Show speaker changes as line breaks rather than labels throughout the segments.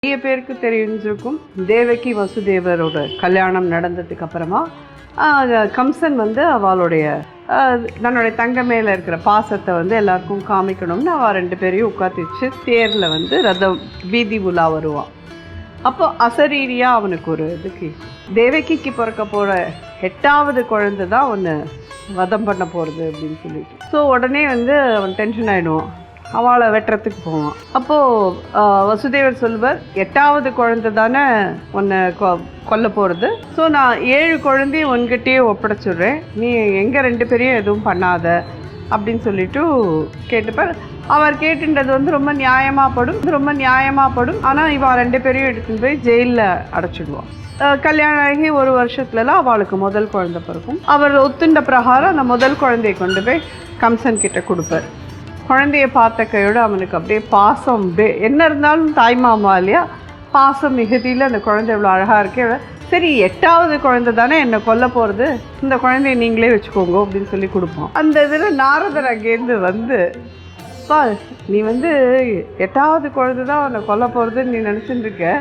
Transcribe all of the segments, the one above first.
நிறைய பேருக்கு தெரிஞ்சிருக்கும் தேவகி வசுதேவரோட கல்யாணம் நடந்ததுக்கு அப்புறமா கம்சன் வந்து அவளுடைய தன்னுடைய தங்க மேலே இருக்கிற பாசத்தை வந்து எல்லாருக்கும் காமிக்கணும்னு அவள் ரெண்டு பேரையும் உட்காந்து வச்சு தேரில் வந்து ரதம் வீதி உலா வருவான். அப்போ அசரீரியாக அவனுக்கு ஒரு இதுக்கு தேவகிக்கு பிறக்க போகிற 8வது குழந்தை தான் ஒன்று வதம் பண்ண போகிறது அப்படின்னு சொல்லிட்டு. ஸோ உடனே வந்து அவன் டென்ஷன் ஆகிடுவான், அவளை வெட்டுறதுக்கு போவான். அப்போது வசுதேவர் சொல்வர், 8வது குழந்தை தானே உன்னை கொல்ல போகிறது, ஸோ நான் 7 குழந்தையும் உன்கிட்டயே ஒப்படைச்சிடுறேன், நீ எங்கள் 2 பேரையும் எதுவும் பண்ணாத அப்படின்னு சொல்லிட்டு கேட்டுப்பார். அவர் கேட்டுன்றது வந்து ரொம்ப நியாயமாகப்படும். ஆனால் இவன் 2 பேரையும் எடுத்துன்னு போய் ஜெயிலில் அடைச்சிடுவான். கல்யாணம் ஆகி 1 வருஷத்துலலாம் அவளுக்கு முதல் குழந்தை பிறக்கும். அவர் ஒத்துண்ட பிரகாரம் அந்த முதல் குழந்தையை கொண்டு போய் கம்சன் கிட்ட கொடுப்பார். குழந்தைய பார்த்த கையோடு அவனுக்கு அப்படியே பாசம், என்ன இருந்தாலும் தாய்மாமா இல்லையா, பாசம் மிகுதியில் அந்த குழந்தை இவ்வளோ அழகாக இருக்கே, சரி 8வது குழந்தை தானே என்னை கொல்ல போகிறது, இந்த குழந்தைய நீங்களே வச்சுக்கோங்க அப்படின்னு சொல்லி கொடுப்போம். அந்த இதில் நாரதர் அங்கேருந்து வந்து, நீ வந்து 8வது குழந்தை தான் உன்னை கொல்ல போகிறதுன்னு நீ நினச்சிட்டு இருக்க,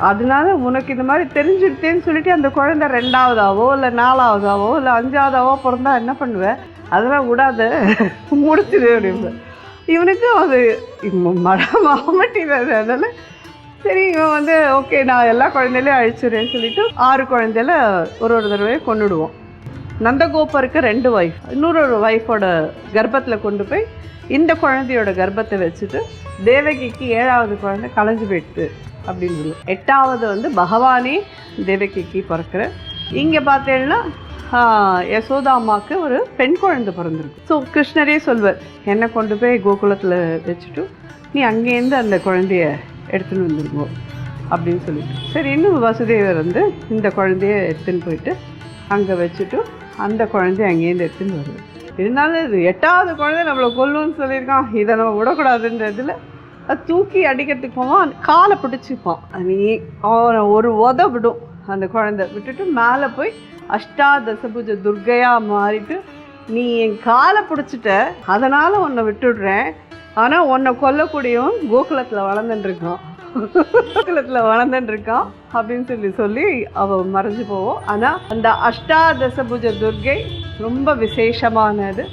அதனால உனக்கு இந்த மாதிரி தெரிஞ்சுடுத்தேன்னு சொல்லிட்டு அந்த குழந்தை 2வதாவோ இல்லை 4வதாவோ இல்லை 5வதாவோ பிறந்தா என்ன பண்ணுவேன், அதெல்லாம் விடாத, முடிச்சுது அப்படின்னு. இவனுக்கு அது மாமட்டிடுறது. அதனால் சரி இவன் வந்து ஓகே நான் எல்லா குழந்தையிலையும் அழிச்சிடுறேன்னு சொல்லிட்டு 6 குழந்தையில ஒரு தடவையை கொண்டுடுவோம். நந்தகோபருக்கு 2 ஒய்ஃப், இன்னொரு ஒய்ஃபோட கர்ப்பத்தில் கொண்டு போய் இந்த குழந்தையோட கர்ப்பத்தை வச்சுட்டு தேவகிக்கு 7வது குழந்தை கலைஞ்சு போயிடுது அப்படின்னு சொல்லுவோம். 8வது வந்து பகவானே தேவகிக்கு பிறக்கிற. இங்கே பார்த்தேன்னா யசோதா அம்மாவுக்கு ஒரு பெண் குழந்தை பிறந்திருக்கு. ஸோ கிருஷ்ணரே சொல்வர், என்னை கொண்டு போய் கோகுலத்தில் வச்சுட்டு நீ அங்கேருந்து அந்த குழந்தைய எடுத்துன்னு வந்துருங்கோ அப்படின்னு சொல்லிட்டு, சரி இன்னும் வசுதேவர் வந்து இந்த குழந்தைய எடுத்துன்னு போயிட்டு அங்கே வச்சுட்டு அந்த குழந்தைய அங்கேருந்து எடுத்துன்னு வருவேன். இருந்தாலும் இது 8வது குழந்தை நம்மளை கொல்லுன்னு சொல்லியிருக்கான், இதை நம்ம விடக்கூடாதுன்றதில் அது தூக்கி அடிக்கிறதுக்கு போவான், காலை பிடிச்சிப்பான். நீ அவனை ஒரு உத விடும், அந்த குழந்தை விட்டுட்டு மேலே போய் அஷ்டாதசபுஜ துர்கையாக மாறிட்டு, நீ என் காலை பிடிச்சிட்ட அதனால் உன்னை விட்டுடுறேன், ஆனால் உன்னை கொல்லக்கூடியவன் கோகுலத்தில் வளர்ந்துட்டுருக்கான் அப்படின்னு சொல்லி அவள் மறைஞ்சு போவோம். ஆனால் அந்த அஷ்டாதசபுஜ துர்கை ரொம்ப விசேஷமானது.